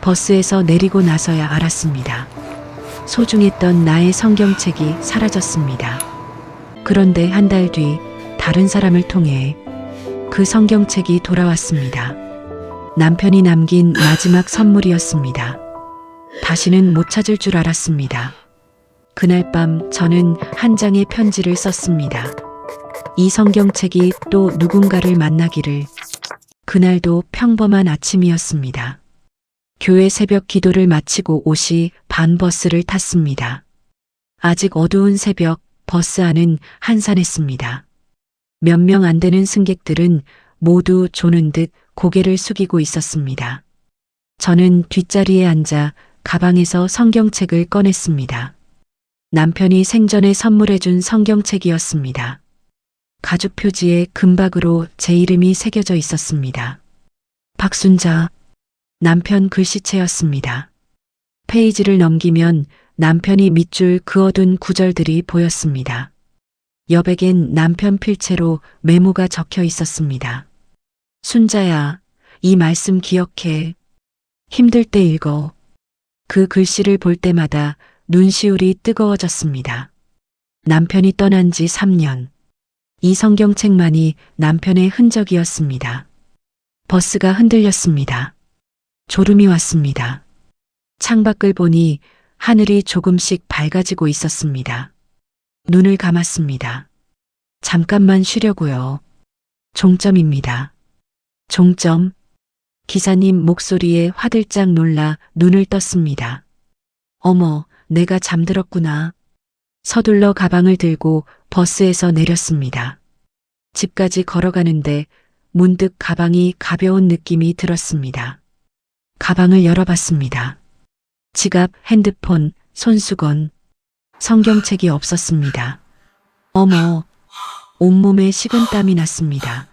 버스에서 내리고 나서야 알았습니다. 소중했던 나의 성경책이 사라졌습니다. 그런데 한 달 뒤 다른 사람을 통해 그 성경책이 돌아왔습니다. 남편이 남긴 마지막 선물이었습니다. 다시는 못 찾을 줄 알았습니다. 그날 밤 저는 한 장의 편지를 썼습니다. 이 성경책이 또 누군가를 만나기를. 그날도 평범한 아침이었습니다. 교회 새벽 기도를 마치고 옷이 반 버스를 탔습니다. 아직 어두운 새벽 버스 안은 한산했습니다. 몇 명 안 되는 승객들은 모두 조는 듯 고개를 숙이고 있었습니다. 저는 뒷자리에 앉아 가방에서 성경책을 꺼냈습니다. 남편이 생전에 선물해준 성경책이었습니다. 가죽 표지에 금박으로 제 이름이 새겨져 있었습니다. 박순자. 남편 글씨체였습니다. 페이지를 넘기면 남편이 밑줄 그어둔 구절들이 보였습니다. 여백엔 남편 필체로 메모가 적혀 있었습니다. 순자야, 이 말씀 기억해. 힘들 때 읽어. 그 글씨를 볼 때마다 눈시울이 뜨거워졌습니다. 남편이 떠난 지 3년. 이 성경책만이 남편의 흔적이었습니다. 버스가 흔들렸습니다. 졸음이 왔습니다. 창밖을 보니 하늘이 조금씩 밝아지고 있었습니다. 눈을 감았습니다. 잠깐만 쉬려고요. 종점입니다. 종점. 기사님 목소리에 화들짝 놀라 눈을 떴습니다. 어머, 내가 잠들었구나. 서둘러 가방을 들고 버스에서 내렸습니다. 집까지 걸어가는데 문득 가방이 가벼운 느낌이 들었습니다. 가방을 열어봤습니다. 지갑, 핸드폰, 손수건, 성경책이 없었습니다. 어머, 온몸에 식은땀이 났습니다.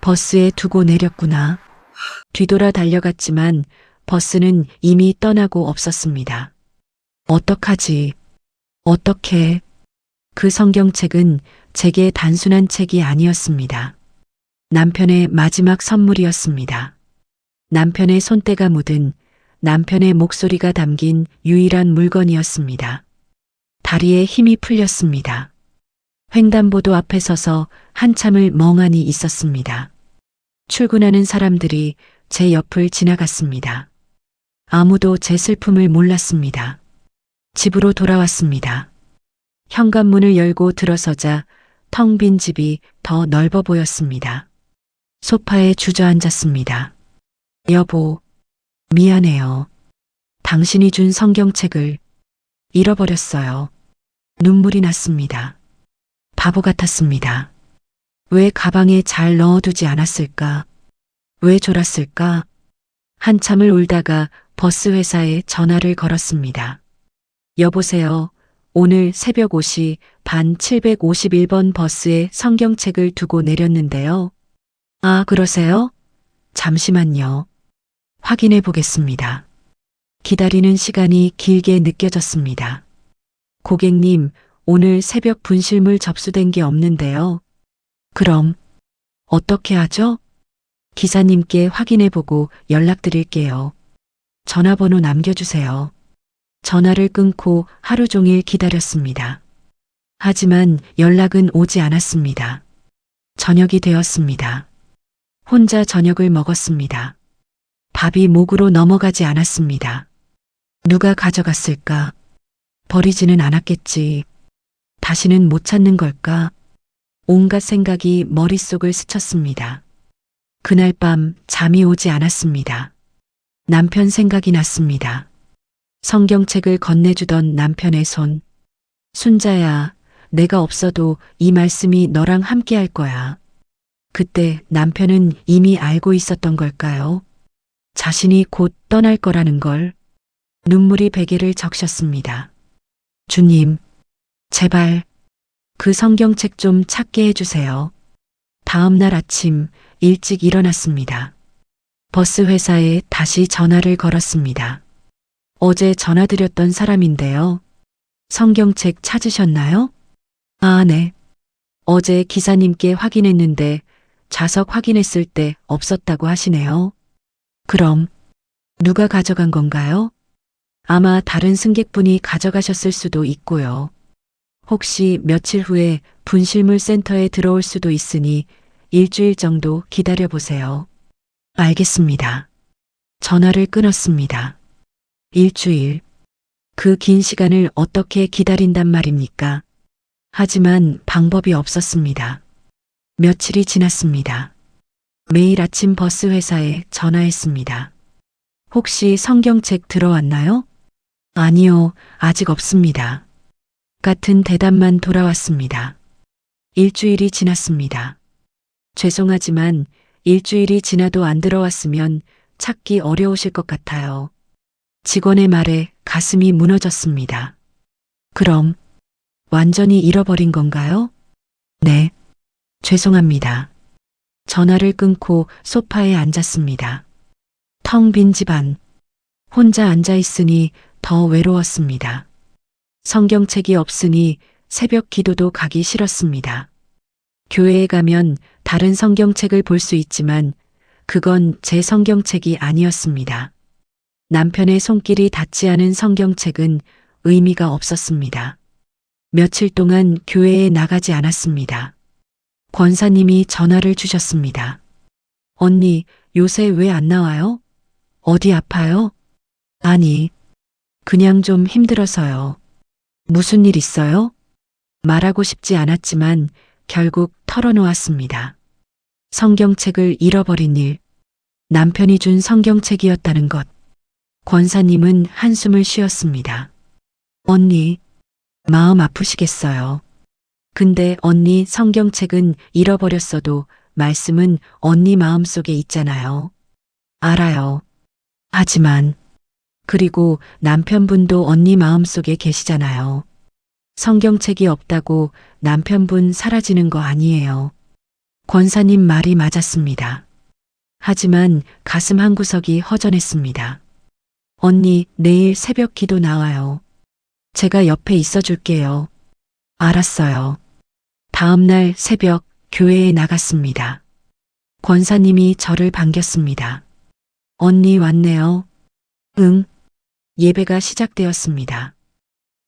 버스에 두고 내렸구나. 뒤돌아 달려갔지만 버스는 이미 떠나고 없었습니다. 어떡하지? 어떻게? 그 성경책은 제게 단순한 책이 아니었습니다. 남편의 마지막 선물이었습니다. 남편의 손때가 묻은 남편의 목소리가 담긴 유일한 물건이었습니다. 다리에 힘이 풀렸습니다. 횡단보도 앞에 서서 한참을 멍하니 있었습니다. 출근하는 사람들이 제 옆을 지나갔습니다. 아무도 제 슬픔을 몰랐습니다. 집으로 돌아왔습니다. 현관문을 열고 들어서자 텅 빈 집이 더 넓어 보였습니다. 소파에 주저앉았습니다. 여보, 미안해요. 당신이 준 성경책을 잃어버렸어요. 눈물이 났습니다. 바보 같았습니다. 왜 가방에 잘 넣어두지 않았을까? 왜 졸았을까? 한참을 울다가 버스 회사에 전화를 걸었습니다. 여보세요. 오늘 새벽 5시 반 751번 버스에 성경책을 두고 내렸는데요. 아, 그러세요? 잠시만요. 확인해 보겠습니다. 기다리는 시간이 길게 느껴졌습니다. 고객님, 오늘 새벽 분실물 접수된 게 없는데요. 그럼 어떻게 하죠? 기사님께 확인해 보고 연락드릴게요. 전화번호 남겨주세요. 전화를 끊고 하루 종일 기다렸습니다. 하지만 연락은 오지 않았습니다. 저녁이 되었습니다. 혼자 저녁을 먹었습니다. 밥이 목으로 넘어가지 않았습니다. 누가 가져갔을까? 버리지는 않았겠지. 다시는 못 찾는 걸까? 온갖 생각이 머릿속을 스쳤습니다. 그날 밤 잠이 오지 않았습니다. 남편 생각이 났습니다. 성경책을 건네주던 남편의 손. 순자야, 내가 없어도 이 말씀이 너랑 함께 할 거야. 그때 남편은 이미 알고 있었던 걸까요? 자신이 곧 떠날 거라는 걸. 눈물이 베개를 적셨습니다. 주님, 제발 그 성경책 좀 찾게 해주세요. 다음 날 아침 일찍 일어났습니다. 버스 회사에 다시 전화를 걸었습니다. 어제 전화드렸던 사람인데요. 성경책 찾으셨나요? 아, 네. 어제 기사님께 확인했는데 좌석 확인했을 때 없었다고 하시네요. 그럼 누가 가져간 건가요? 아마 다른 승객분이 가져가셨을 수도 있고요. 혹시 며칠 후에 분실물 센터에 들어올 수도 있으니 일주일 정도 기다려 보세요. 알겠습니다. 전화를 끊었습니다. 일주일. 그 긴 시간을 어떻게 기다린단 말입니까? 하지만 방법이 없었습니다. 며칠이 지났습니다. 매일 아침 버스 회사에 전화했습니다. 혹시 성경책 들어왔나요? 아니요, 아직 없습니다. 같은 대답만 돌아왔습니다. 일주일이 지났습니다. 죄송하지만 일주일이 지나도 안 들어왔으면 찾기 어려우실 것 같아요. 직원의 말에 가슴이 무너졌습니다. 그럼 완전히 잃어버린 건가요? 네. 죄송합니다. 전화를 끊고 소파에 앉았습니다. 텅 빈 집안. 혼자 앉아 있으니 더 외로웠습니다. 성경책이 없으니 새벽 기도도 가기 싫었습니다. 교회에 가면 다른 성경책을 볼 수 있지만 그건 제 성경책이 아니었습니다. 남편의 손길이 닿지 않은 성경책은 의미가 없었습니다. 며칠 동안 교회에 나가지 않았습니다. 권사님이 전화를 주셨습니다. 언니, 요새 왜 안 나와요? 어디 아파요? 아니, 그냥 좀 힘들어서요. 무슨 일 있어요? 말하고 싶지 않았지만 결국 털어놓았습니다. 성경책을 잃어버린 일, 남편이 준 성경책이었다는 것. 권사님은 한숨을 쉬었습니다. 언니, 마음 아프시겠어요. 근데 언니 성경책은 잃어버렸어도 말씀은 언니 마음속에 있잖아요. 알아요. 하지만, 그리고 남편분도 언니 마음속에 계시잖아요. 성경책이 없다고 남편분 사라지는 거 아니에요. 권사님 말이 맞았습니다. 하지만 가슴 한구석이 허전했습니다. 언니, 내일 새벽 기도 나와요. 제가 옆에 있어 줄게요. 알았어요. 다음 날 새벽 교회에 나갔습니다. 권사님이 저를 반겼습니다. 언니 왔네요. 응. 예배가 시작되었습니다.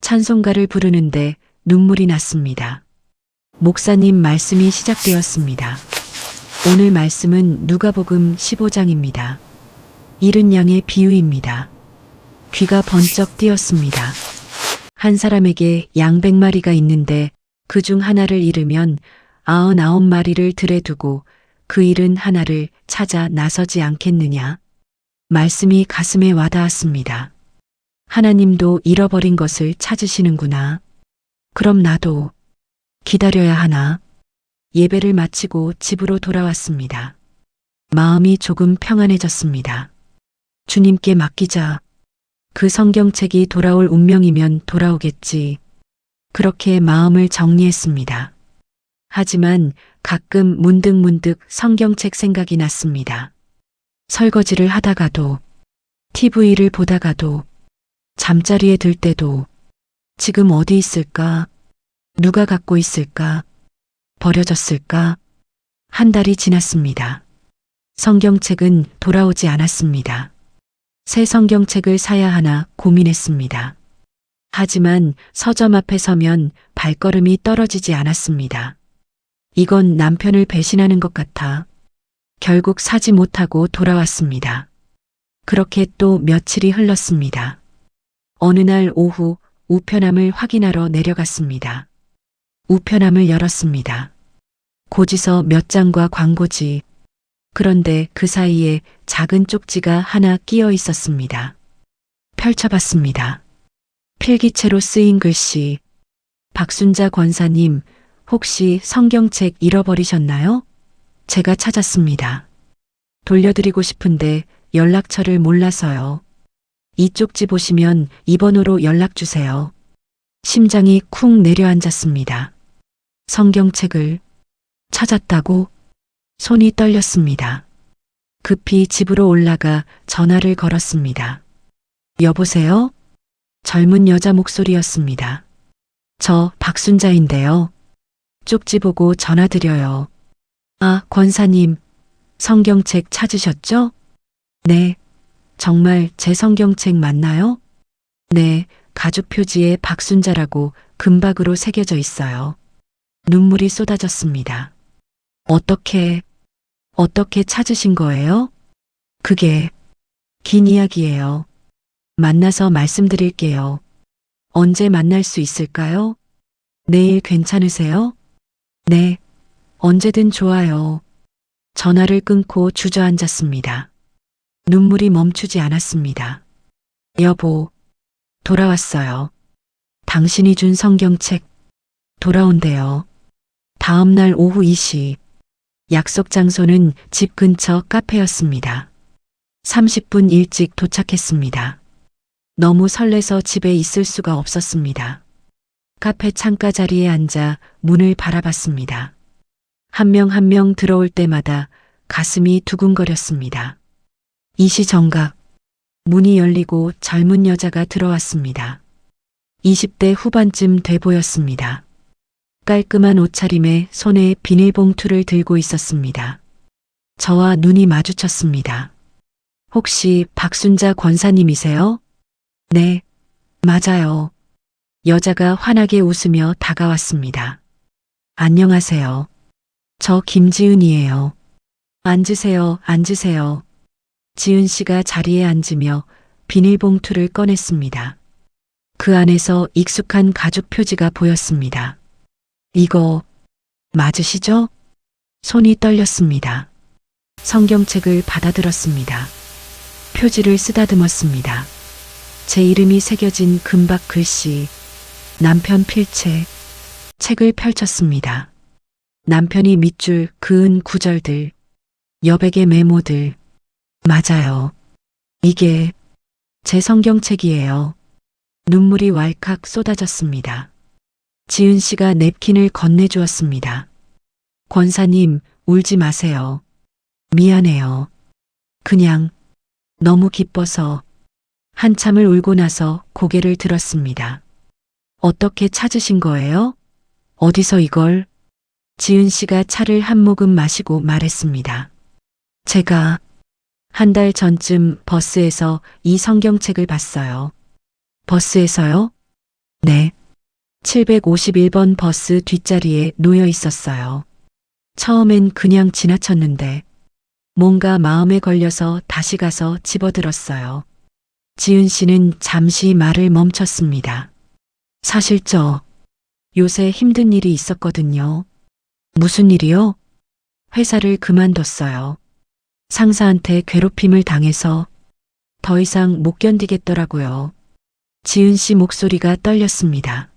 찬송가를 부르는데 눈물이 났습니다. 목사님 말씀이 시작되었습니다. 오늘 말씀은 누가복음 15장입니다. 잃은 양의 비유입니다. 귀가 번쩍 뜨였습니다. 한 사람에게 양 100마리가 있는데 그 중 하나를 잃으면 99마리를 들에 두고 그 잃은 하나를 찾아 나서지 않겠느냐. 말씀이 가슴에 와닿았습니다. 하나님도 잃어버린 것을 찾으시는구나. 그럼 나도 기다려야 하나? 예배를 마치고 집으로 돌아왔습니다. 마음이 조금 평안해졌습니다. 주님께 맡기자. 그 성경책이 돌아올 운명이면 돌아오겠지. 그렇게 마음을 정리했습니다. 하지만 가끔 문득문득 성경책 생각이 났습니다. 설거지를 하다가도, TV를 보다가도, 잠자리에 들 때도, 지금 어디 있을까? 누가 갖고 있을까? 버려졌을까? 한 달이 지났습니다. 성경책은 돌아오지 않았습니다. 새 성경책을 사야 하나 고민했습니다. 하지만 서점 앞에 서면 발걸음이 떨어지지 않았습니다. 이건 남편을 배신하는 것 같아 결국 사지 못하고 돌아왔습니다. 그렇게 또 며칠이 흘렀습니다. 어느 날 오후 우편함을 확인하러 내려갔습니다. 우편함을 열었습니다. 고지서 몇 장과 광고지. 그런데 그 사이에 작은 쪽지가 하나 끼어 있었습니다. 펼쳐봤습니다. 필기체로 쓰인 글씨. 박순자 권사님, 혹시 성경책 잃어버리셨나요? 제가 찾았습니다. 돌려드리고 싶은데 연락처를 몰라서요. 이 쪽지 보시면 이 번호로 연락주세요. 심장이 쿵 내려앉았습니다. 성경책을 찾았다고? 손이 떨렸습니다. 급히 집으로 올라가 전화를 걸었습니다. 여보세요? 젊은 여자 목소리였습니다. 저 박순자인데요. 쪽지 보고 전화드려요. 아, 권사님, 성경책 찾으셨죠? 네. 정말 제 성경책 맞나요? 네, 가죽 표지에 박순자라고 금박으로 새겨져 있어요. 눈물이 쏟아졌습니다. 어떻게 찾으신 거예요? 그게 긴 이야기예요. 만나서 말씀드릴게요. 언제 만날 수 있을까요? 내일 괜찮으세요? 네, 언제든 좋아요. 전화를 끊고 주저앉았습니다. 눈물이 멈추지 않았습니다. 여보, 돌아왔어요. 당신이 준 성경책, 돌아온대요. 다음 날 오후 2시, 약속 장소는 집 근처 카페였습니다. 30분 일찍 도착했습니다. 너무 설레서 집에 있을 수가 없었습니다. 카페 창가 자리에 앉아 문을 바라봤습니다. 한 명 한 명 들어올 때마다 가슴이 두근거렸습니다. 이시정각, 문이 열리고 젊은 여자가 들어왔습니다. 20대 후반쯤 돼 보였습니다. 깔끔한 옷차림에 손에 비닐봉투를 들고 있었습니다. 저와 눈이 마주쳤습니다. 혹시 박순자 권사님이세요? 네, 맞아요. 여자가 환하게 웃으며 다가왔습니다. 안녕하세요. 저 김지은이에요. 앉으세요, 앉으세요. 지은 씨가 자리에 앉으며 비닐봉투를 꺼냈습니다. 그 안에서 익숙한 가죽 표지가 보였습니다. 이거 맞으시죠? 손이 떨렸습니다. 성경책을 받아들었습니다. 표지를 쓰다듬었습니다. 제 이름이 새겨진 금박 글씨, 남편 필체, 책을 펼쳤습니다. 남편이 밑줄 그은 구절들, 여백의 메모들, 맞아요. 이게 제 성경책이에요. 눈물이 왈칵 쏟아졌습니다. 지은 씨가 냅킨을 건네주었습니다. 권사님, 울지 마세요. 미안해요. 그냥 너무 기뻐서. 한참을 울고 나서 고개를 들었습니다. 어떻게 찾으신 거예요? 어디서 이걸? 지은 씨가 차를 한 모금 마시고 말했습니다. 제가 한 달 전쯤 버스에서 이 성경책을 봤어요. 버스에서요? 네. 751번 버스 뒷자리에 놓여 있었어요. 처음엔 그냥 지나쳤는데 뭔가 마음에 걸려서 다시 가서 집어들었어요. 지은 씨는 잠시 말을 멈췄습니다. 사실 요새 힘든 일이 있었거든요. 무슨 일이요? 회사를 그만뒀어요. 상사한테 괴롭힘을 당해서 더 이상 못 견디겠더라고요. 지은 씨 목소리가 떨렸습니다.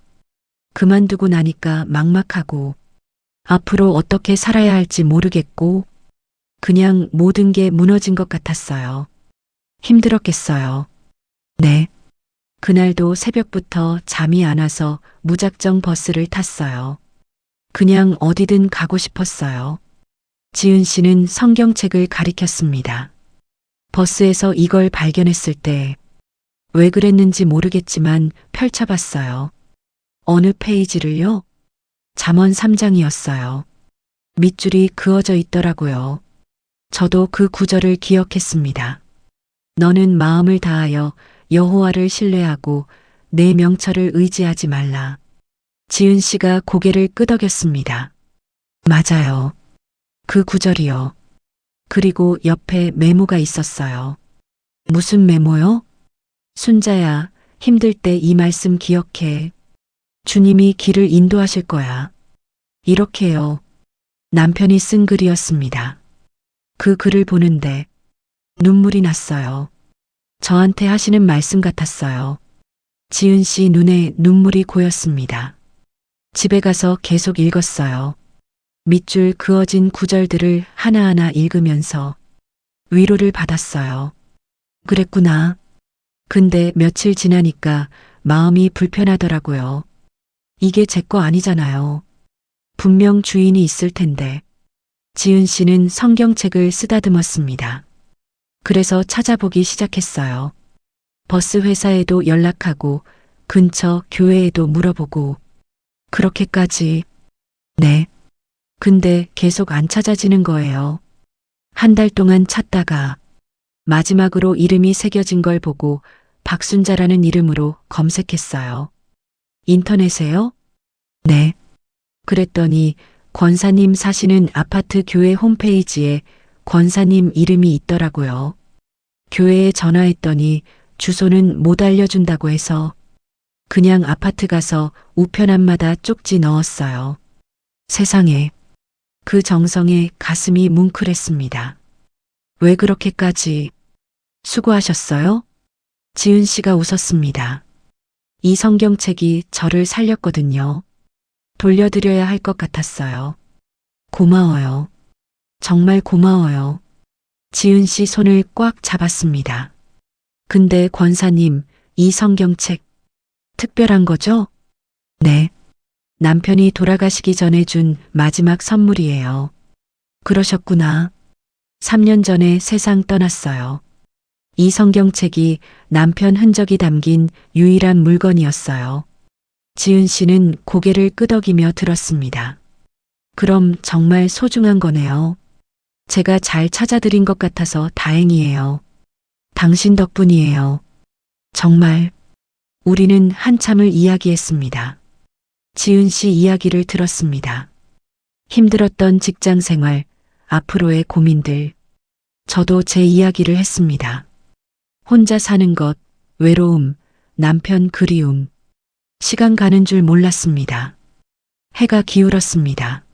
그만두고 나니까 막막하고 앞으로 어떻게 살아야 할지 모르겠고 그냥 모든 게 무너진 것 같았어요. 힘들었겠어요. 네. 그날도 새벽부터 잠이 안 와서 무작정 버스를 탔어요. 그냥 어디든 가고 싶었어요. 지은 씨는 성경책을 가리켰습니다. 버스에서 이걸 발견했을 때 왜 그랬는지 모르겠지만 펼쳐봤어요. 어느 페이지를요? 잠언 3장이었어요. 밑줄이 그어져 있더라고요. 저도 그 구절을 기억했습니다. 너는 마음을 다하여 여호와를 신뢰하고 내 명철을 의지하지 말라. 지은 씨가 고개를 끄덕였습니다. 맞아요. 그 구절이요. 그리고 옆에 메모가 있었어요. 무슨 메모요? 순자야, 힘들 때 이 말씀 기억해. 주님이 길을 인도하실 거야. 이렇게요. 남편이 쓴 글이었습니다. 그 글을 보는데 눈물이 났어요. 저한테 하시는 말씀 같았어요. 지은 씨 눈에 눈물이 고였습니다. 집에 가서 계속 읽었어요. 밑줄 그어진 구절들을 하나하나 읽으면서 위로를 받았어요. 그랬구나. 근데 며칠 지나니까 마음이 불편하더라고요. 이게 제 거 아니잖아요. 분명 주인이 있을 텐데. 지은 씨는 성경책을 쓰다듬었습니다. 그래서 찾아보기 시작했어요. 버스 회사에도 연락하고 근처 교회에도 물어보고 그렇게까지. 네. 근데 계속 안 찾아지는 거예요. 한 달 동안 찾다가 마지막으로 이름이 새겨진 걸 보고 박순자라는 이름으로 검색했어요. 인터넷에요? 네. 그랬더니 권사님 사시는 아파트 교회 홈페이지에 권사님 이름이 있더라고요. 교회에 전화했더니 주소는 못 알려준다고 해서 그냥 아파트 가서 우편함마다 쪽지 넣었어요. 세상에, 그 정성에 가슴이 뭉클했습니다. 왜 그렇게까지 수고하셨어요? 지은 씨가 웃었습니다. 이 성경책이 저를 살렸거든요. 돌려드려야 할 것 같았어요. 고마워요. 정말 고마워요. 지은 씨 손을 꽉 잡았습니다. 근데 권사님, 이 성경책 특별한 거죠? 네. 남편이 돌아가시기 전에 준 마지막 선물이에요. 그러셨구나. 3년 전에 세상 떠났어요. 이 성경책이 남편 흔적이 담긴 유일한 물건이었어요. 지은 씨는 고개를 끄덕이며 들었습니다. 그럼 정말 소중한 거네요. 제가 잘 찾아드린 것 같아서 다행이에요. 당신 덕분이에요. 정말 우리는 한참을 이야기했습니다. 지은 씨 이야기를 들었습니다. 힘들었던 직장 생활, 앞으로의 고민들. 저도 제 이야기를 했습니다. 혼자 사는 것, 외로움, 남편 그리움. 시간 가는 줄 몰랐습니다. 해가 기울었습니다.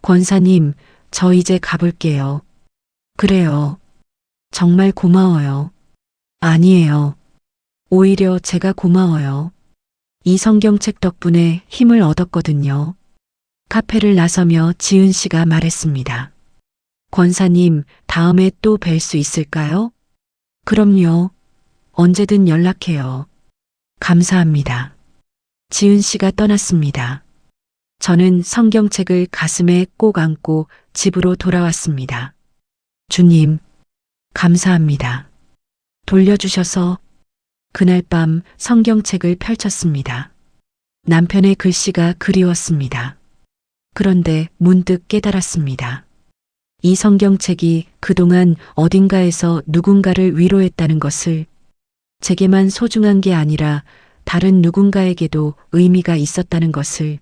권사님, 저 이제 가볼게요. 그래요. 정말 고마워요. 아니에요. 오히려 제가 고마워요. 이 성경책 덕분에 힘을 얻었거든요. 카페를 나서며 지은 씨가 말했습니다. 권사님, 다음에 또 뵐 수 있을까요? 그럼요. 언제든 연락해요. 감사합니다. 지은 씨가 떠났습니다. 저는 성경책을 가슴에 꼭 안고 집으로 돌아왔습니다. 주님, 감사합니다. 돌려주셔서 그날 밤 성경책을 펼쳤습니다. 남편의 글씨가 그리웠습니다. 그런데 문득 깨달았습니다. 이 성경책이 그동안 어딘가에서 누군가를 위로했다는 것을, 제게만 소중한 게 아니라 다른 누군가에게도 의미가 있었다는 것을,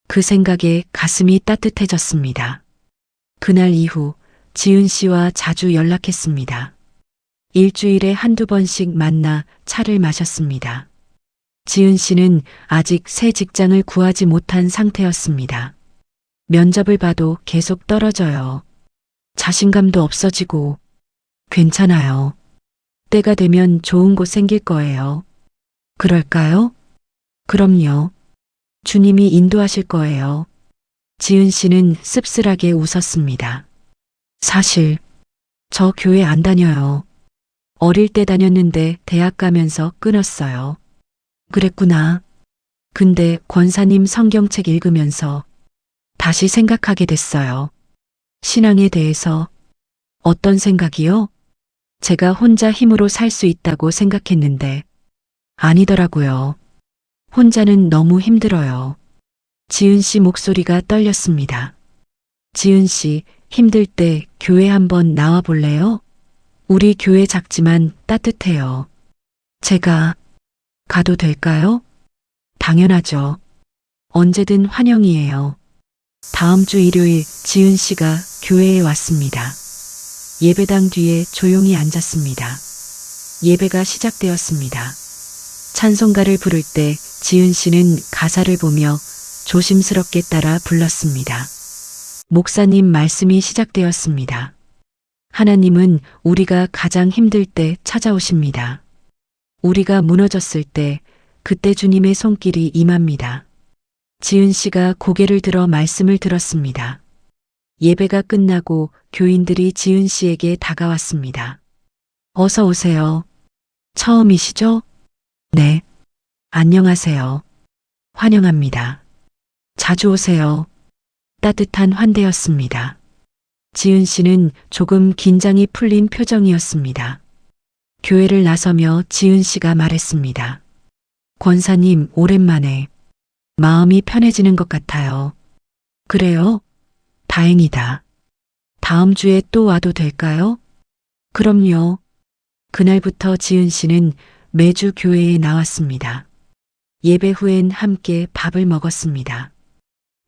그 생각에 가슴이 따뜻해졌습니다. 그날 이후 지은 씨와 자주 연락했습니다. 일주일에 한두 번씩 만나 차를 마셨습니다. 지은 씨는 아직 새 직장을 구하지 못한 상태였습니다. 면접을 봐도 계속 떨어져요. 자신감도 없어지고. 괜찮아요. 때가 되면 좋은 곳 생길 거예요. 그럴까요? 그럼요. 주님이 인도하실 거예요. 지은 씨는 씁쓸하게 웃었습니다. 사실 저 교회 안 다녀요. 어릴 때 다녔는데 대학 가면서 끊었어요. 그랬구나. 근데 권사님 성경책 읽으면서 다시 생각하게 됐어요. 신앙에 대해서. 어떤 생각이요? 제가 혼자 힘으로 살 수 있다고 생각했는데 아니더라고요. 혼자는 너무 힘들어요. 지은 씨 목소리가 떨렸습니다. 지은 씨, 힘들 때 교회 한번 나와 볼래요? 우리 교회 작지만 따뜻해요. 제가 가도 될까요? 당연하죠. 언제든 환영이에요. 다음 주 일요일 지은 씨가 교회에 왔습니다. 예배당 뒤에 조용히 앉았습니다. 예배가 시작되었습니다. 찬송가를 부를 때 지은 씨는 가사를 보며 조심스럽게 따라 불렀습니다. 목사님 말씀이 시작되었습니다. 하나님은 우리가 가장 힘들 때 찾아오십니다. 우리가 무너졌을 때 그때 주님의 손길이 임합니다. 지은 씨가 고개를 들어 말씀을 들었습니다. 예배가 끝나고 교인들이 지은 씨에게 다가왔습니다. 어서 오세요. 처음이시죠? 네. 안녕하세요. 환영합니다. 자주 오세요. 따뜻한 환대였습니다. 지은 씨는 조금 긴장이 풀린 표정이었습니다. 교회를 나서며 지은 씨가 말했습니다. 권사님, 오랜만에 마음이 편해지는 것 같아요. 그래요? 다행이다. 다음 주에 또 와도 될까요? 그럼요. 그날부터 지은 씨는 매주 교회에 나왔습니다. 예배 후엔 함께 밥을 먹었습니다.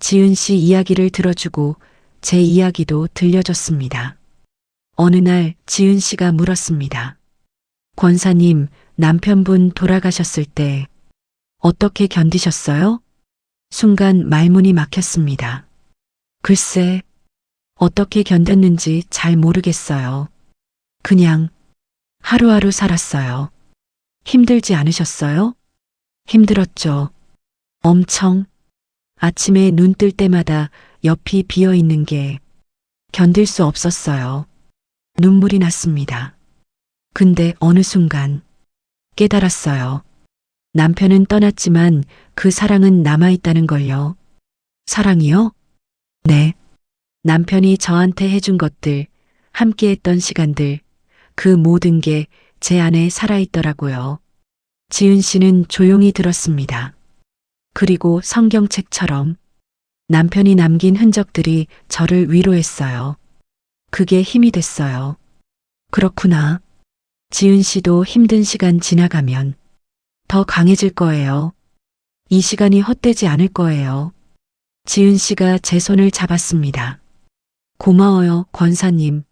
지은 씨 이야기를 들어주고 제 이야기도 들려줬습니다. 어느 날 지은 씨가 물었습니다. 권사님, 남편분 돌아가셨을 때 어떻게 견디셨어요? 순간 말문이 막혔습니다. 글쎄, 어떻게 견뎠는지 잘 모르겠어요. 그냥 하루하루 살았어요. 힘들지 않으셨어요? 힘들었죠. 엄청. 아침에 눈 뜰 때마다 옆이 비어 있는 게 견딜 수 없었어요. 눈물이 났습니다. 근데 어느 순간 깨달았어요. 남편은 떠났지만 그 사랑은 남아있다는 걸요. 사랑이요? 네. 남편이 저한테 해준 것들, 함께 했던 시간들, 그 모든 게 제 안에 살아있더라고요. 지은 씨는 조용히 들었습니다. 그리고 성경책처럼 남편이 남긴 흔적들이 저를 위로했어요. 그게 힘이 됐어요. 그렇구나. 지은 씨도 힘든 시간 지나가면 더 강해질 거예요. 이 시간이 헛되지 않을 거예요. 지은 씨가 제 손을 잡았습니다. 고마워요, 권사님.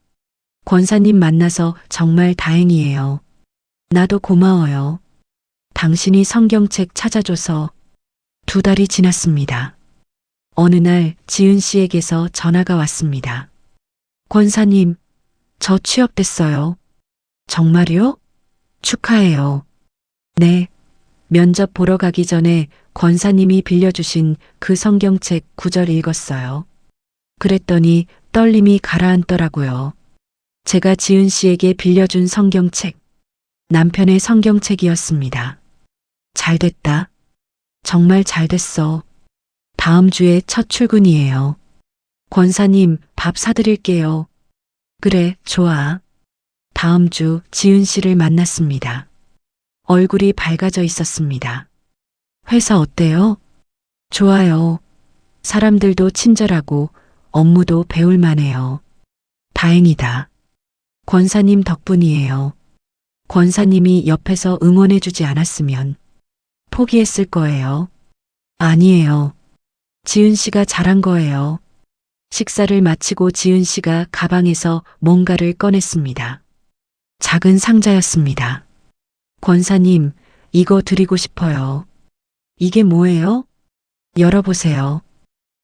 권사님 만나서 정말 다행이에요. 나도 고마워요. 당신이 성경책 찾아줘서 2달이 지났습니다. 어느 날 지은 씨에게서 전화가 왔습니다. 권사님, 저 취업됐어요. 정말요? 축하해요. 네. 면접 보러 가기 전에 권사님이 빌려주신 그 성경책 9절 읽었어요. 그랬더니 떨림이 가라앉더라고요. 제가 지은 씨에게 빌려준 성경책, 남편의 성경책이었습니다. 잘 됐다. 정말 잘 됐어. 다음 주에 첫 출근이에요. 권사님, 밥 사드릴게요. 그래, 좋아. 다음 주 지은 씨를 만났습니다. 얼굴이 밝아져 있었습니다. 회사 어때요? 좋아요. 사람들도 친절하고 업무도 배울 만해요. 다행이다. 권사님 덕분이에요. 권사님이 옆에서 응원해주지 않았으면 포기했을 거예요. 아니에요. 지은 씨가 잘한 거예요. 식사를 마치고 지은 씨가 가방에서 뭔가를 꺼냈습니다. 작은 상자였습니다. 권사님, 이거 드리고 싶어요. 이게 뭐예요? 열어보세요.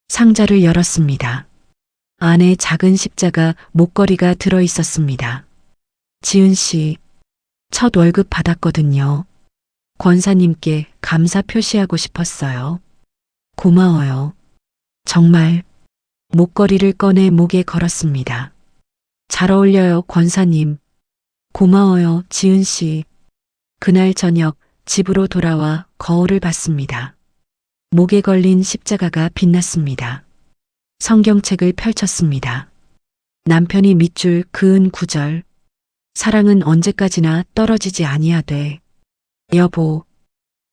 상자를 열었습니다. 안에 작은 십자가 목걸이가 들어 있었습니다. 지은 씨, 첫 월급 받았거든요. 권사님께 감사 표시하고 싶었어요. 고마워요. 정말. 목걸이를 꺼내 목에 걸었습니다. 잘 어울려요, 권사님. 고마워요, 지은 씨. 그날 저녁 집으로 돌아와 거울을 봤습니다. 목에 걸린 십자가가 빛났습니다. 성경책을 펼쳤습니다. 남편이 밑줄 그은 9절. 사랑은 언제까지나 떨어지지 아니하되. 여보,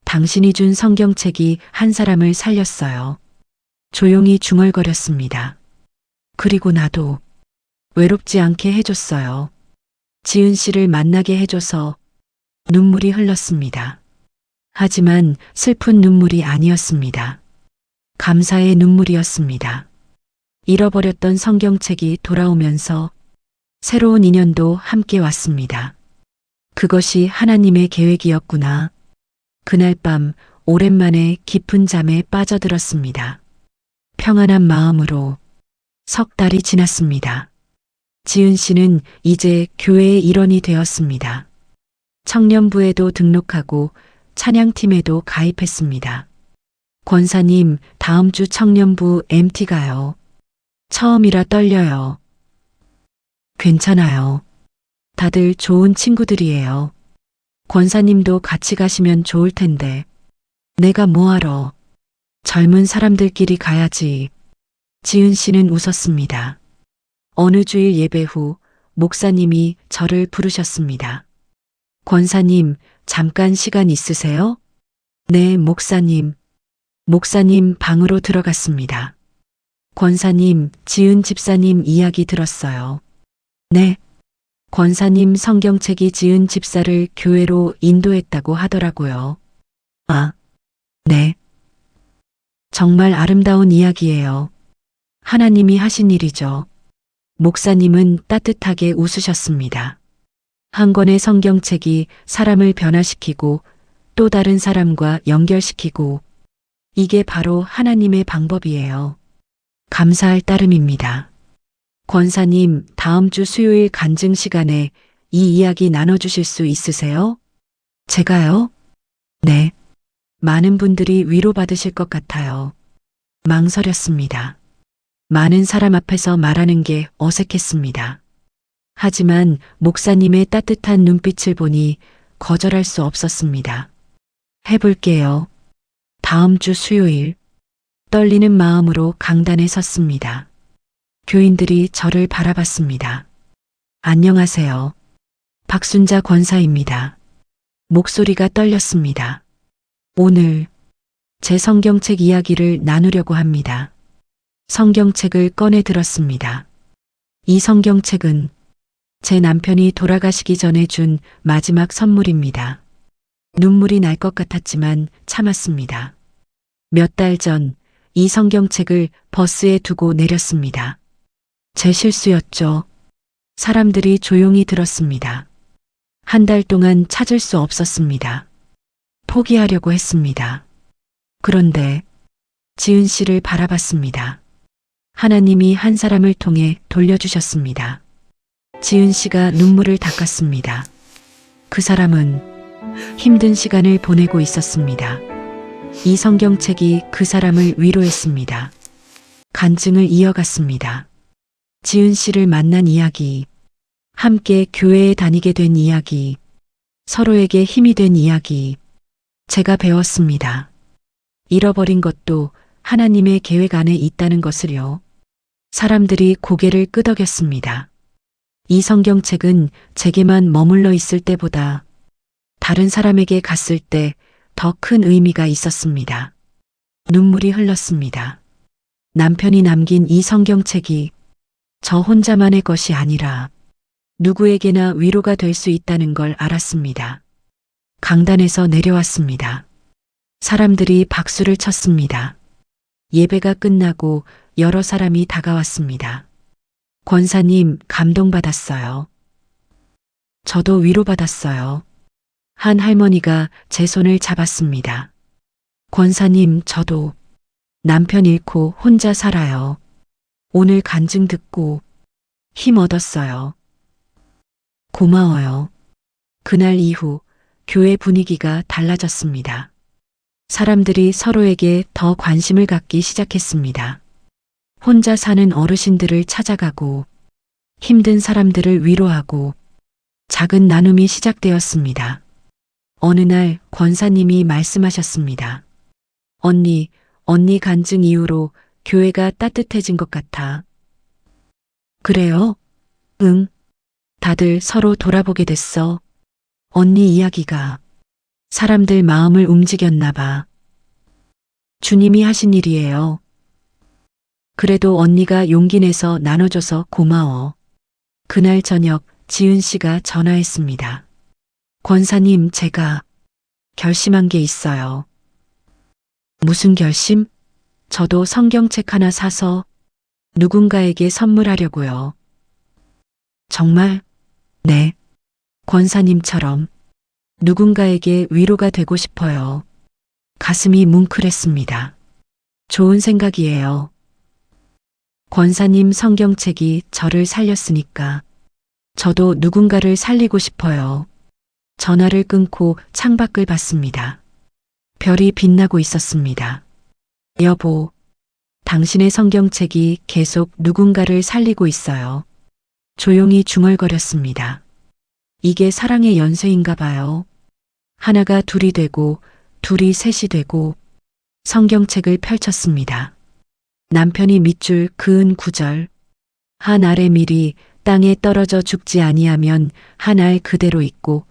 당신이 준 성경책이 한 사람을 살렸어요. 조용히 중얼거렸습니다. 그리고 나도 외롭지 않게 해줬어요. 지은 씨를 만나게 해줘서 눈물이 흘렀습니다. 하지만 슬픈 눈물이 아니었습니다. 감사의 눈물이었습니다. 잃어버렸던 성경책이 돌아오면서 새로운 인연도 함께 왔습니다. 그것이 하나님의 계획이었구나. 그날 밤 오랜만에 깊은 잠에 빠져들었습니다. 평안한 마음으로 석 달이 지났습니다. 지은 씨는 이제 교회의 일원이 되었습니다. 청년부에도 등록하고 찬양팀에도 가입했습니다. 권사님, 다음 주 청년부 MT 가요. 처음이라 떨려요. 괜찮아요. 다들 좋은 친구들이에요. 권사님도 같이 가시면 좋을 텐데. 내가 뭐하러. 젊은 사람들끼리 가야지. 지은 씨는 웃었습니다. 어느 주일 예배 후 목사님이 저를 부르셨습니다. 권사님, 잠깐 시간 있으세요? 네, 목사님. 목사님 방으로 들어갔습니다. 권사님, 지은 집사님 이야기 들었어요. 네. 권사님 성경책이 지은 집사를 교회로 인도했다고 하더라고요. 아, 네. 정말 아름다운 이야기예요. 하나님이 하신 일이죠. 목사님은 따뜻하게 웃으셨습니다. 한 권의 성경책이 사람을 변화시키고 또 다른 사람과 연결시키고 이게 바로 하나님의 방법이에요. 감사할 따름입니다. 권사님, 다음 주 수요일 간증 시간에 이 이야기 나눠주실 수 있으세요? 제가요? 네. 많은 분들이 위로받으실 것 같아요. 망설였습니다. 많은 사람 앞에서 말하는 게 어색했습니다. 하지만 목사님의 따뜻한 눈빛을 보니 거절할 수 없었습니다. 해볼게요. 다음 주 수요일. 떨리는 마음으로 강단에 섰습니다. 교인들이 저를 바라봤습니다. 안녕하세요. 박순자 권사입니다. 목소리가 떨렸습니다. 오늘 제 성경책 이야기를 나누려고 합니다. 성경책을 꺼내 들었습니다. 이 성경책은 제 남편이 돌아가시기 전에 준 마지막 선물입니다. 눈물이 날 것 같았지만 참았습니다. 몇 달 전 이 성경책을 버스에 두고 내렸습니다. 제 실수였죠. 사람들이 조용히 들었습니다. 한 달 동안 찾을 수 없었습니다. 포기하려고 했습니다. 그런데 지은 씨를 바라봤습니다. 하나님이 한 사람을 통해 돌려주셨습니다. 지은 씨가 눈물을 닦았습니다. 그 사람은 힘든 시간을 보내고 있었습니다. 이 성경책이 그 사람을 위로했습니다. 간증을 이어갔습니다. 지은 씨를 만난 이야기, 함께 교회에 다니게 된 이야기, 서로에게 힘이 된 이야기, 제가 배웠습니다. 잃어버린 것도 하나님의 계획 안에 있다는 것을요. 사람들이 고개를 끄덕였습니다. 이 성경책은 제게만 머물러 있을 때보다 다른 사람에게 갔을 때 더 큰 의미가 있었습니다. 눈물이 흘렀습니다. 남편이 남긴 이 성경책이 저 혼자만의 것이 아니라 누구에게나 위로가 될 수 있다는 걸 알았습니다. 강단에서 내려왔습니다. 사람들이 박수를 쳤습니다. 예배가 끝나고 여러 사람이 다가왔습니다. 권사님, 감동받았어요. 저도 위로받았어요. 한 할머니가 제 손을 잡았습니다. 권사님, 저도 남편 잃고 혼자 살아요. 오늘 간증 듣고 힘 얻었어요. 고마워요. 그날 이후 교회 분위기가 달라졌습니다. 사람들이 서로에게 더 관심을 갖기 시작했습니다. 혼자 사는 어르신들을 찾아가고 힘든 사람들을 위로하고 작은 나눔이 시작되었습니다. 어느 날 권사님이 말씀하셨습니다. 언니 간증 이후로 교회가 따뜻해진 것 같아. 그래요? 응. 다들 서로 돌아보게 됐어. 언니 이야기가 사람들 마음을 움직였나 봐. 주님이 하신 일이에요. 그래도 언니가 용기 내서 나눠줘서 고마워. 그날 저녁 지은 씨가 전화했습니다. 권사님, 제가 결심한 게 있어요. 무슨 결심? 저도 성경책 하나 사서 누군가에게 선물하려고요. 정말? 네. 권사님처럼 누군가에게 위로가 되고 싶어요. 가슴이 뭉클했습니다. 좋은 생각이에요. 권사님 성경책이 저를 살렸으니까 저도 누군가를 살리고 싶어요. 전화를 끊고 창밖을 봤습니다. 별이 빛나고 있었습니다. 여보, 당신의 성경책이 계속 누군가를 살리고 있어요. 조용히 중얼거렸습니다. 이게 사랑의 연쇄인가 봐요. 하나가 둘이 되고 둘이 셋이 되고 성경책을 펼쳤습니다. 남편이 밑줄 그은 구절. 한 알의 밀이 땅에 떨어져 죽지 아니하면 한 알 그대로 있고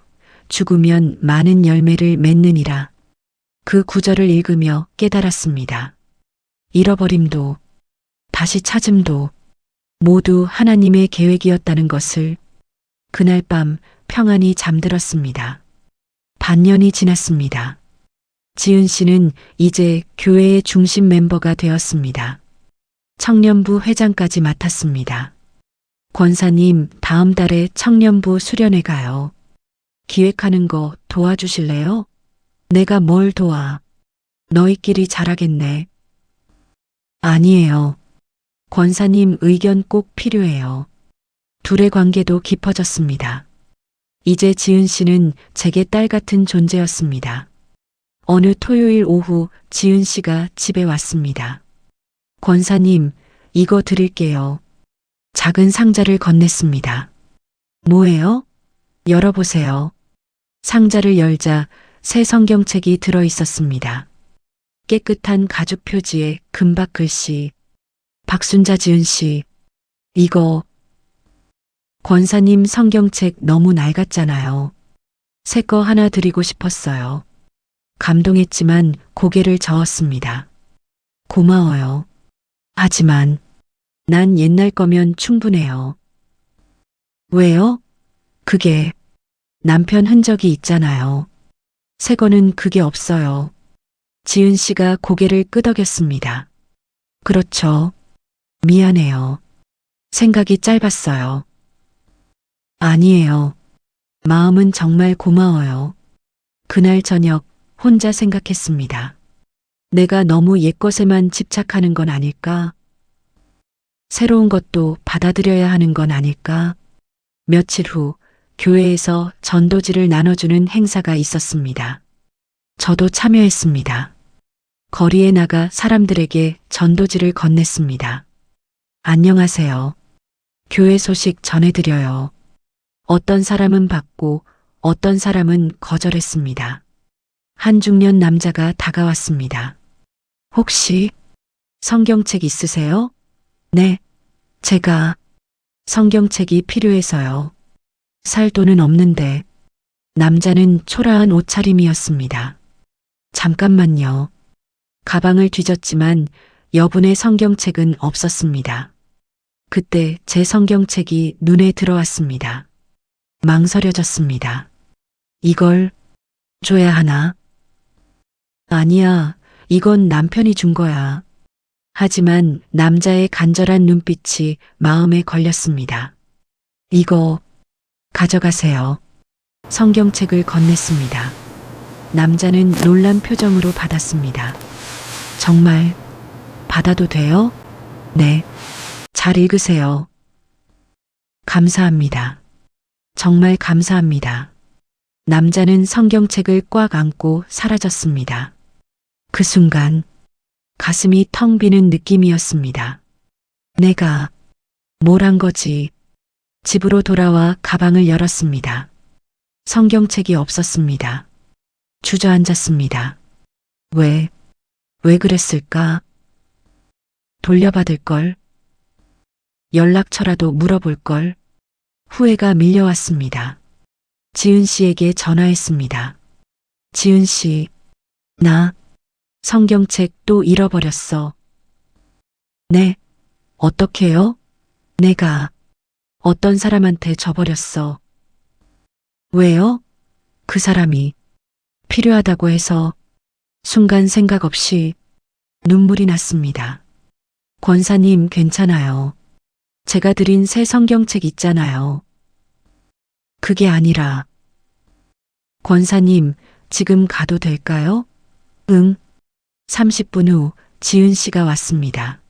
죽으면 많은 열매를 맺느니라. 그 구절을 읽으며 깨달았습니다. 잃어버림도 다시 찾음도 모두 하나님의 계획이었다는 것을. 그날 밤 평안히 잠들었습니다. 반년이 지났습니다. 지은 씨는 이제 교회의 중심 멤버가 되었습니다. 청년부 회장까지 맡았습니다. 권사님, 다음 달에 청년부 수련회 가요. 기획하는 거 도와주실래요? 내가 뭘 도와? 너희끼리 잘하겠네. 아니에요. 권사님 의견 꼭 필요해요. 둘의 관계도 깊어졌습니다. 이제 지은 씨는 제게 딸 같은 존재였습니다. 어느 토요일 오후 지은 씨가 집에 왔습니다. 권사님, 이거 드릴게요. 작은 상자를 건넸습니다. 뭐예요? 열어보세요. 상자를 열자 새 성경책이 들어 있었습니다. 깨끗한 가죽 표지에 금박 글씨. 박순자 지은 씨. 이거. 권사님 성경책 너무 낡았잖아요. 새 거 하나 드리고 싶었어요. 감동했지만 고개를 저었습니다. 고마워요. 하지만 난 옛날 거면 충분해요. 왜요? 그게 남편 흔적이 있잖아요. 새 거는 그게 없어요. 지은 씨가 고개를 끄덕였습니다. 그렇죠. 미안해요. 생각이 짧았어요. 아니에요. 마음은 정말 고마워요. 그날 저녁 혼자 생각했습니다. 내가 너무 옛것에만 집착하는 건 아닐까? 새로운 것도 받아들여야 하는 건 아닐까? 며칠 후 교회에서 전도지를 나눠주는 행사가 있었습니다. 저도 참여했습니다. 거리에 나가 사람들에게 전도지를 건넸습니다. 안녕하세요. 교회 소식 전해드려요. 어떤 사람은 받고 어떤 사람은 거절했습니다. 한 중년 남자가 다가왔습니다. 혹시 성경책 있으세요? 네, 제가 성경책이 필요해서요. 살 돈은 없는데. 남자는 초라한 옷차림이었습니다. 잠깐만요. 가방을 뒤졌지만 여분의 성경책은 없었습니다. 그때 제 성경책이 눈에 들어왔습니다. 망설여졌습니다. 이걸 줘야 하나? 아니야, 이건 남편이 준 거야. 하지만 남자의 간절한 눈빛이 마음에 걸렸습니다. 이거 가져가세요. 성경책을 건넸습니다. 남자는 놀란 표정으로 받았습니다. 정말 받아도 돼요? 네. 잘 읽으세요. 감사합니다. 정말 감사합니다. 남자는 성경책을 꽉 안고 사라졌습니다. 그 순간 가슴이 텅 비는 느낌이었습니다. 내가 뭘 한 거지? 집으로 돌아와 가방을 열었습니다. 성경책이 없었습니다. 주저앉았습니다. 왜 그랬을까? 돌려받을 걸? 연락처라도 물어볼 걸? 후회가 밀려왔습니다. 지은 씨에게 전화했습니다. 지은 씨, 나 성경책 또 잃어버렸어. 네, 어떡해요? 내가 어떤 사람한테 줘버렸어. 왜요? 그 사람이 필요하다고 해서. 순간 생각 없이 눈물이 났습니다. 권사님, 괜찮아요. 제가 드린 새 성경책 있잖아요. 그게 아니라. 권사님, 지금 가도 될까요? 응. 30분 후 지은 씨가 왔습니다.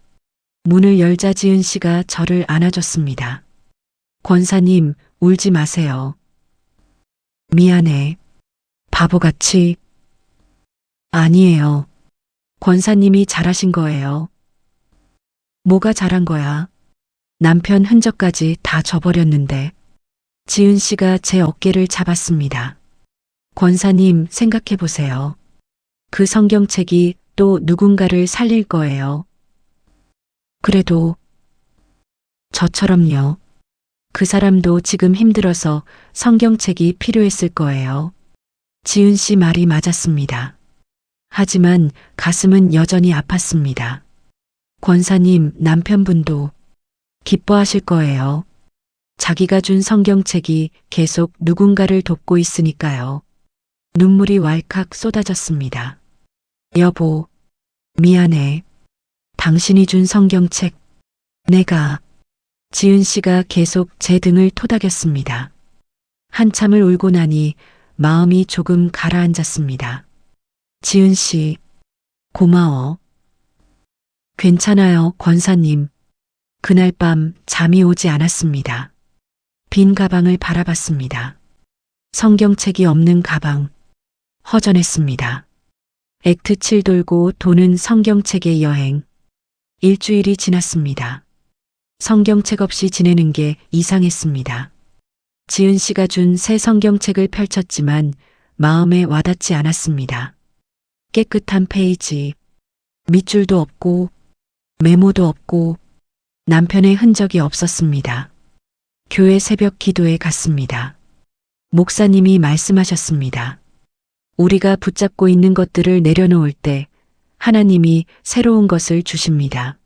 문을 열자 지은 씨가 저를 안아줬습니다. 권사님, 울지 마세요. 미안해. 바보같이. 아니에요. 권사님이 잘하신 거예요. 뭐가 잘한 거야? 남편 흔적까지 다 줘버렸는데. 지은 씨가 제 어깨를 잡았습니다. 권사님, 생각해 보세요. 그 성경책이 또 누군가를 살릴 거예요. 그래도 저처럼요. 그 사람도 지금 힘들어서 성경책이 필요했을 거예요. 지은 씨 말이 맞았습니다. 하지만 가슴은 여전히 아팠습니다. 권사님, 남편분도 기뻐하실 거예요. 자기가 준 성경책이 계속 누군가를 돕고 있으니까요. 눈물이 왈칵 쏟아졌습니다. 여보, 미안해. 당신이 준 성경책, 내가. 지은 씨가 계속 제 등을 토닥였습니다. 한참을 울고 나니 마음이 조금 가라앉았습니다. 지은 씨, 고마워. 괜찮아요, 권사님. 그날 밤 잠이 오지 않았습니다. 빈 가방을 바라봤습니다. 성경책이 없는 가방. 허전했습니다. 액트 7 돌고 도는 성경책의 여행. 일주일이 지났습니다. 성경책 없이 지내는 게 이상했습니다. 지은 씨가 준 새 성경책을 펼쳤지만 마음에 와닿지 않았습니다. 깨끗한 페이지, 밑줄도 없고 메모도 없고 남편의 흔적이 없었습니다. 교회 새벽 기도에 갔습니다. 목사님이 말씀하셨습니다. 우리가 붙잡고 있는 것들을 내려놓을 때 하나님이 새로운 것을 주십니다.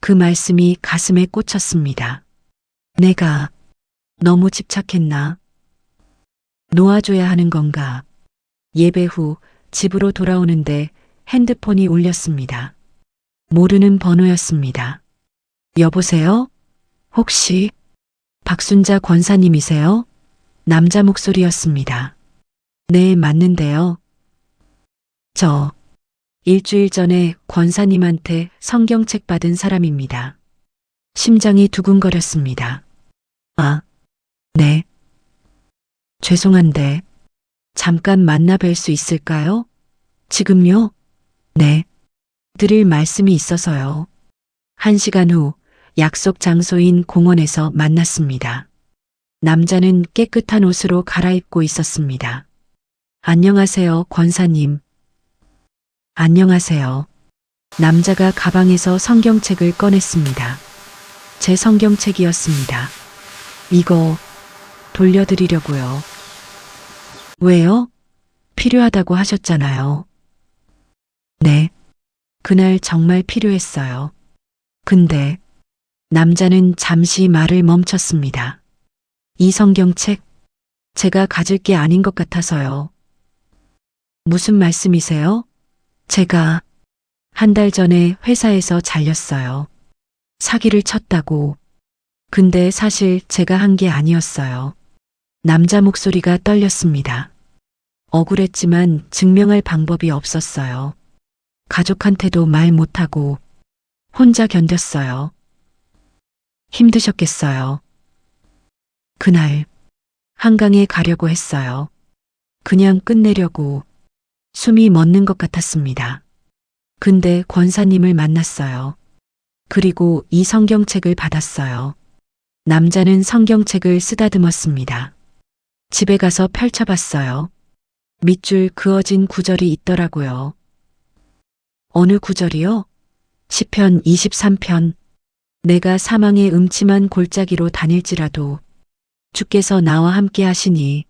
그 말씀이 가슴에 꽂혔습니다. 내가 너무 집착했나? 놓아줘야 하는 건가? 예배 후 집으로 돌아오는데 핸드폰이 울렸습니다. 모르는 번호였습니다. 여보세요? 혹시 박순자 권사님이세요? 남자 목소리였습니다. 네, 맞는데요. 저 일주일 전에 권사님한테 성경책 받은 사람입니다. 심장이 두근거렸습니다. 아, 네. 죄송한데 잠깐 만나 뵐 수 있을까요? 지금요? 네. 드릴 말씀이 있어서요. 1시간 후 약속 장소인 공원에서 만났습니다. 남자는 깨끗한 옷으로 갈아입고 있었습니다. 안녕하세요, 권사님. 안녕하세요. 남자가 가방에서 성경책을 꺼냈습니다. 제 성경책이었습니다. 이거 돌려드리려고요. 왜요? 필요하다고 하셨잖아요. 네. 그날 정말 필요했어요. 근데 남자는 잠시 말을 멈췄습니다. 이 성경책, 제가 가질 게 아닌 것 같아서요. 무슨 말씀이세요? 제가 한 달 전에 회사에서 잘렸어요. 사기를 쳤다고. 근데 사실 제가 한 게 아니었어요. 남자 목소리가 떨렸습니다. 억울했지만 증명할 방법이 없었어요. 가족한테도 말 못하고 혼자 견뎠어요. 힘드셨겠어요. 그날 한강에 가려고 했어요. 그냥 끝내려고. 숨이 멎는 것 같았습니다. 근데 권사님을 만났어요. 그리고 이 성경책을 받았어요. 남자는 성경책을 쓰다듬었습니다. 집에 가서 펼쳐봤어요. 밑줄 그어진 구절이 있더라고요. 어느 구절이요? 시편 23편. 내가 사망의 음침한 골짜기로 다닐지라도 주께서 나와 함께 하시니.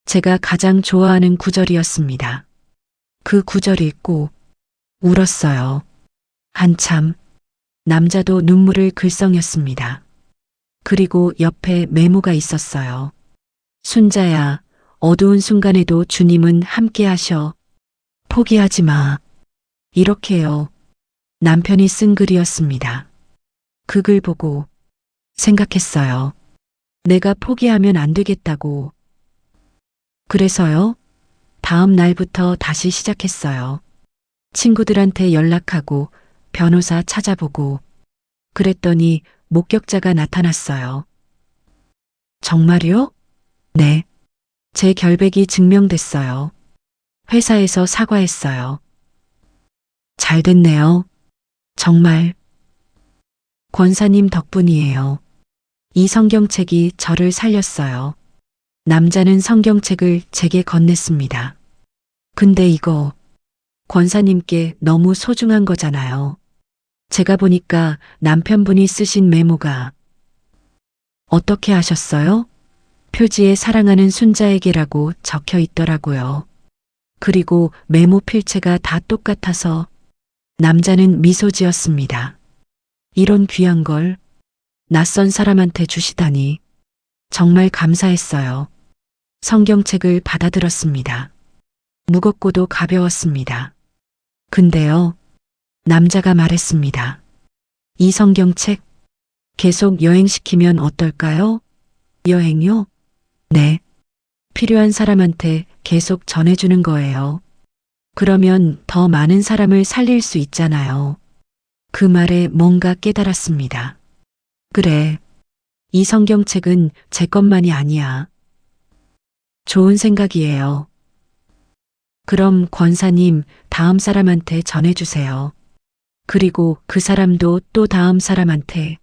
제가 가장 좋아하는 구절이었습니다. 그 구절 읽고 울었어요. 한참. 남자도 눈물을 글썽였습니다. 그리고 옆에 메모가 있었어요. 순자야, 어두운 순간에도 주님은 함께 하셔. 포기하지 마. 이렇게요. 남편이 쓴 글이었습니다. 그 글 보고 생각했어요. 내가 포기하면 안 되겠다고. 그래서요? 다음 날부터 다시 시작했어요. 친구들한테 연락하고 변호사 찾아보고 그랬더니 목격자가 나타났어요. 정말요? 네. 제 결백이 증명됐어요. 회사에서 사과했어요. 잘 됐네요. 정말. 권사님 덕분이에요. 이 성경책이 저를 살렸어요. 남자는 성경책을 제게 건넸습니다. 근데 이거 권사님께 너무 소중한 거잖아요. 제가 보니까 남편분이 쓰신 메모가 어떻게 하셨어요? 표지에 사랑하는 순자에게라고 적혀 있더라고요. 그리고 메모 필체가 다 똑같아서 남자는 미소 지었습니다. 이런 귀한 걸 낯선 사람한테 주시다니 정말 감사했어요. 성경책을 받아들었습니다. 무겁고도 가벼웠습니다. 근데요, 남자가 말했습니다. 이 성경책 계속 여행시키면 어떨까요? 여행요? 네. 필요한 사람한테 계속 전해주는 거예요. 그러면 더 많은 사람을 살릴 수 있잖아요. 그 말에 뭔가 깨달았습니다. 그래. 이 성경책은 제 것만이 아니야. 좋은 생각이에요. 그럼 권사님 다음 사람한테 전해주세요. 그리고 그 사람도 또 다음 사람한테.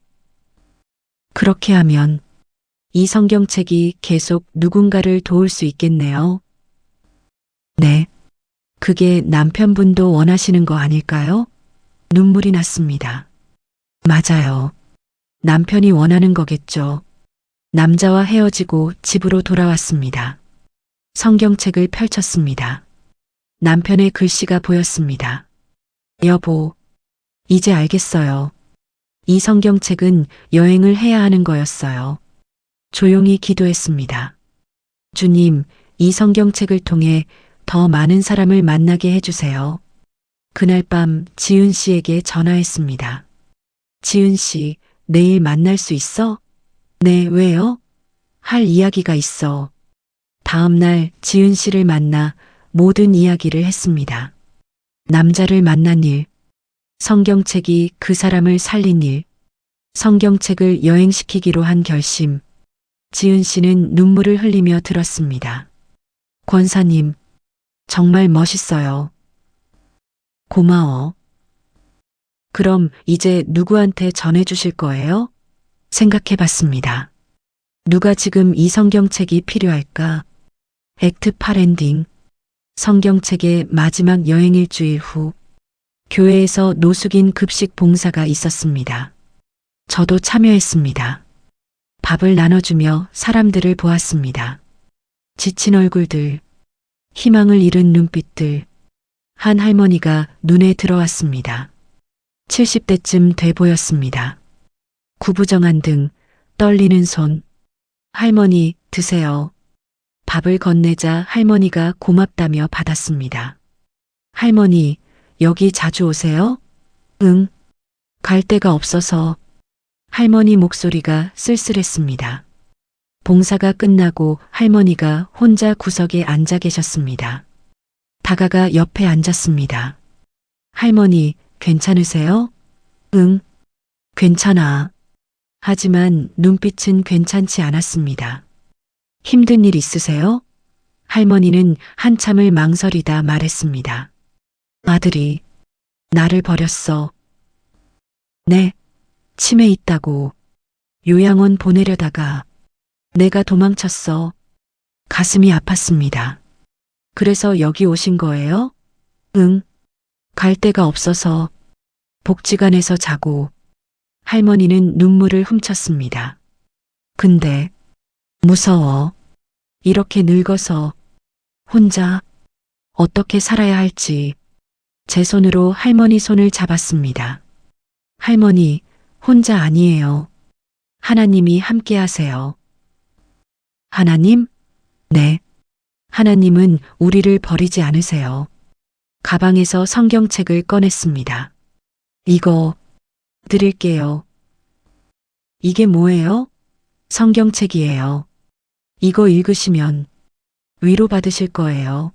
그렇게 하면 이 성경책이 계속 누군가를 도울 수 있겠네요. 네. 그게 남편분도 원하시는 거 아닐까요? 눈물이 났습니다. 맞아요. 남편이 원하는 거겠죠. 남자와 헤어지고 집으로 돌아왔습니다. 성경책을 펼쳤습니다. 남편의 글씨가 보였습니다. 여보, 이제 알겠어요. 이 성경책은 여행을 해야 하는 거였어요. 조용히 기도했습니다. 주님, 이 성경책을 통해 더 많은 사람을 만나게 해주세요. 그날 밤 지은 씨에게 전화했습니다. 지은 씨, 내일 만날 수 있어? 네, 왜요? 할 이야기가 있어. 다음 날 지은 씨를 만나 모든 이야기를 했습니다. 남자를 만난 일, 성경책이 그 사람을 살린 일, 성경책을 여행시키기로 한 결심. 지은 씨는 눈물을 흘리며 들었습니다. 권사님, 정말 멋있어요. 고마워. 그럼 이제 누구한테 전해주실 거예요? 생각해 봤습니다. 누가 지금 이 성경책이 필요할까? 액트 8 엔딩. 성경책의 마지막 여행 일주일 후, 교회에서 노숙인 급식 봉사가 있었습니다. 저도 참여했습니다. 밥을 나눠주며 사람들을 보았습니다. 지친 얼굴들, 희망을 잃은 눈빛들, 한 할머니가 눈에 들어왔습니다. 70대쯤 돼 보였습니다. 구부정한 등, 떨리는 손. 할머니, 드세요. 밥을 건네자 할머니가 고맙다며 받았습니다. 할머니, 여기 자주 오세요? 응. 갈 데가 없어서. 할머니 목소리가 쓸쓸했습니다. 봉사가 끝나고 할머니가 혼자 구석에 앉아 계셨습니다. 다가가 옆에 앉았습니다. 할머니, 괜찮으세요? 응, 괜찮아. 하지만 눈빛은 괜찮지 않았습니다. 힘든 일 있으세요? 할머니는 한참을 망설이다 말했습니다. 아들이 나를 버렸어. 네, 치매 있다고. 요양원 보내려다가 내가 도망쳤어. 가슴이 아팠습니다. 그래서 여기 오신 거예요? 응, 갈 데가 없어서 복지관에서 자고. 할머니는 눈물을 훔쳤습니다. 근데 무서워. 이렇게 늙어서 혼자 어떻게 살아야 할지. 제 손으로 할머니 손을 잡았습니다. 할머니, 혼자 아니에요. 하나님이 함께 하세요. 하나님? 네. 하나님은 우리를 버리지 않으세요. 가방에서 성경책을 꺼냈습니다. 이거 드릴게요. 이게 뭐예요? 성경책이에요. 이거 읽으시면 위로받으실 거예요.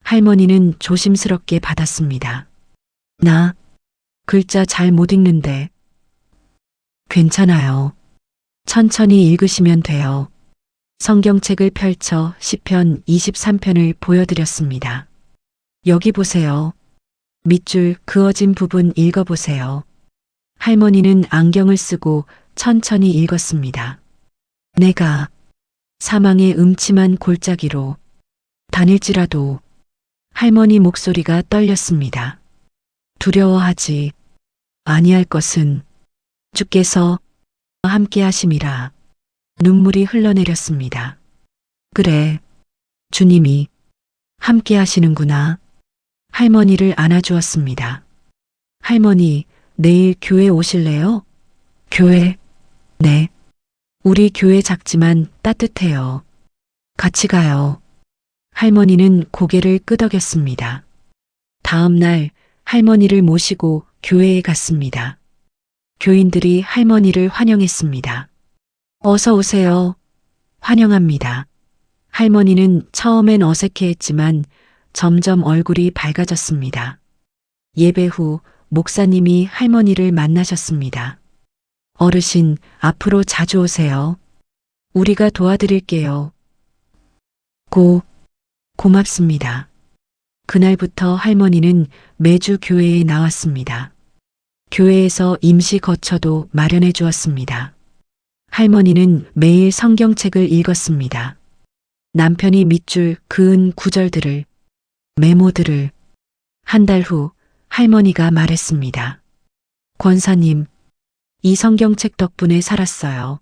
할머니는 조심스럽게 받았습니다. 나 글자 잘 못 읽는데. 괜찮아요. 천천히 읽으시면 돼요. 성경책을 펼쳐 시편 23편을 보여드렸습니다. 여기 보세요. 밑줄 그어진 부분 읽어보세요. 할머니는 안경을 쓰고 천천히 읽었습니다. 내가 사망의 음침한 골짜기로 다닐지라도. 할머니 목소리가 떨렸습니다. 두려워하지 아니할 것은 주께서 함께 하심이라. 눈물이 흘러내렸습니다. 그래, 주님이 함께 하시는구나. 할머니를 안아주었습니다. 할머니, 내일 교회 오실래요? 교회? 네. 우리 교회 작지만 따뜻해요. 같이 가요. 할머니는 고개를 끄덕였습니다. 다음 날 할머니를 모시고 교회에 갔습니다. 교인들이 할머니를 환영했습니다. 어서 오세요. 환영합니다. 할머니는 처음엔 어색해했지만 점점 얼굴이 밝아졌습니다. 예배 후 목사님이 할머니를 만나셨습니다. 어르신, 앞으로 자주 오세요. 우리가 도와드릴게요. 고맙습니다. 그날부터 할머니는 매주 교회에 나왔습니다. 교회에서 임시 거처도 마련해 주었습니다. 할머니는 매일 성경책을 읽었습니다. 남편이 밑줄 그은 구절들을, 메모들을. 한 달 후 할머니가 말했습니다. 권사님, 이 성경책 덕분에 살았어요.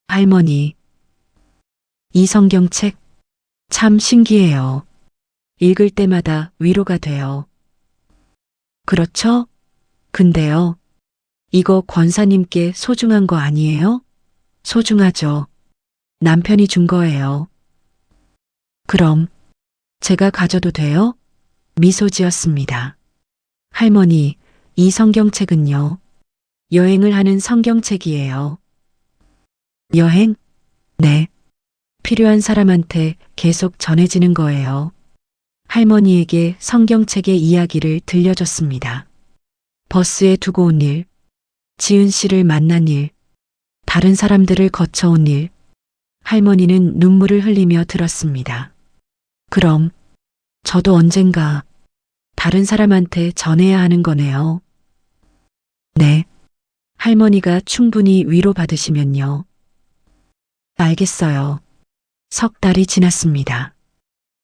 할머니, 이 성경책 참 신기해요. 읽을 때마다 위로가 돼요. 그렇죠? 근데요, 이거 권사님께 소중한 거 아니에요? 소중하죠. 남편이 준 거예요. 그럼 제가 가져도 돼요? 미소 지었습니다. 할머니, 이 성경책은요, 여행을 하는 성경책이에요. 여행? 네. 필요한 사람한테 계속 전해지는 거예요. 할머니에게 성경책의 이야기를 들려줬습니다. 버스에 두고 온 일, 지은 씨를 만난 일, 다른 사람들을 거쳐온 일. 할머니는 눈물을 흘리며 들었습니다. 그럼 저도 언젠가 다른 사람한테 전해야 하는 거네요. 네. 할머니가 충분히 위로받으시면요. 알겠어요. 석 달이 지났습니다.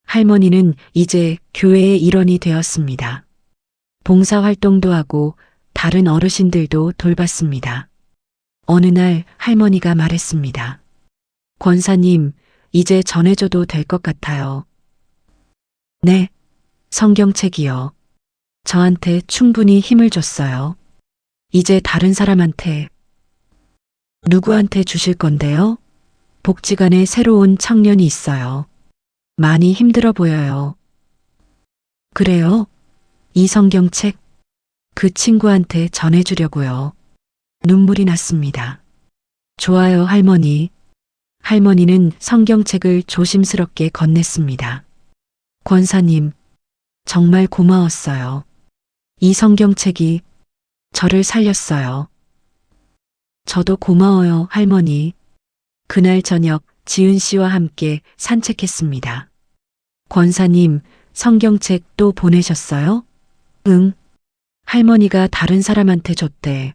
할머니는 이제 교회의 일원이 되었습니다. 봉사활동도 하고 다른 어르신들도 돌봤습니다. 어느 날 할머니가 말했습니다. 권사님, 이제 전해줘도 될 것 같아요. 네, 성경책이요. 저한테 충분히 힘을 줬어요. 이제 다른 사람한테, 누구한테 주실 건데요? 복지관에 새로 온 청년이 있어요. 많이 힘들어 보여요. 그래요? 이 성경책 그 친구한테 전해주려고요. 눈물이 났습니다. 좋아요, 할머니. 할머니는 성경책을 조심스럽게 건넸습니다. 권사님, 정말 고마웠어요. 이 성경책이 저를 살렸어요. 저도 고마워요, 할머니. 그날 저녁 지은 씨와 함께 산책했습니다. 권사님, 성경책 또 보내셨어요? 응. 할머니가 다른 사람한테 줬대.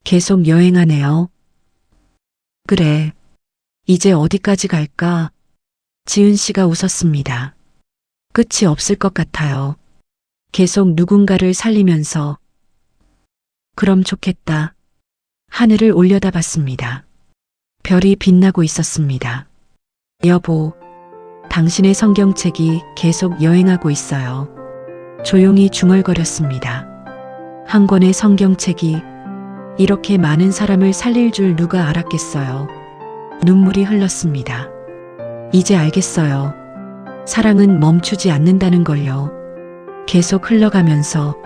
계속 여행하네요. 그래. 이제 어디까지 갈까? 지은 씨가 웃었습니다. 끝이 없을 것 같아요. 계속 누군가를 살리면서. 그럼 좋겠다. 하늘을 올려다봤습니다. 별이 빛나고 있었습니다. 여보, 당신의 성경책이 계속 여행하고 있어요. 조용히 중얼거렸습니다. 한 권의 성경책이 이렇게 많은 사람을 살릴 줄 누가 알았겠어요. 눈물이 흘렀습니다. 이제 알겠어요. 사랑은 멈추지 않는다는 걸요. 계속 흘러가면서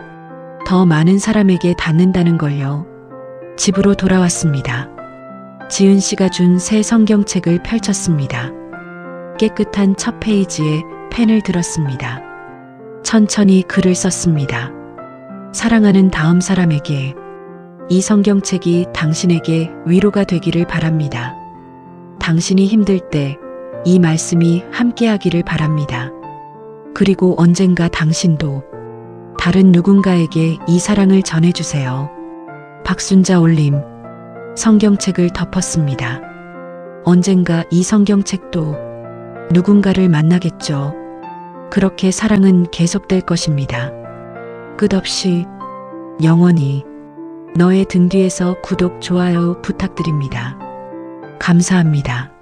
더 많은 사람에게 닿는다는 걸요. 집으로 돌아왔습니다. 지은 씨가 준 새 성경책을 펼쳤습니다. 깨끗한 첫 페이지에 펜을 들었습니다. 천천히 글을 썼습니다. 사랑하는 다음 사람에게 이 성경책이 당신에게 위로가 되기를 바랍니다. 당신이 힘들 때 이 말씀이 함께하기를 바랍니다. 그리고 언젠가 당신도 다른 누군가에게 이 사랑을 전해주세요. 박순자 올림. 성경책을 덮었습니다. 언젠가 이 성경책도 누군가를 만나겠죠. 그렇게 사랑은 계속될 것입니다. 끝없이, 영원히. 너의 등 뒤에서 구독, 좋아요 부탁드립니다. 감사합니다.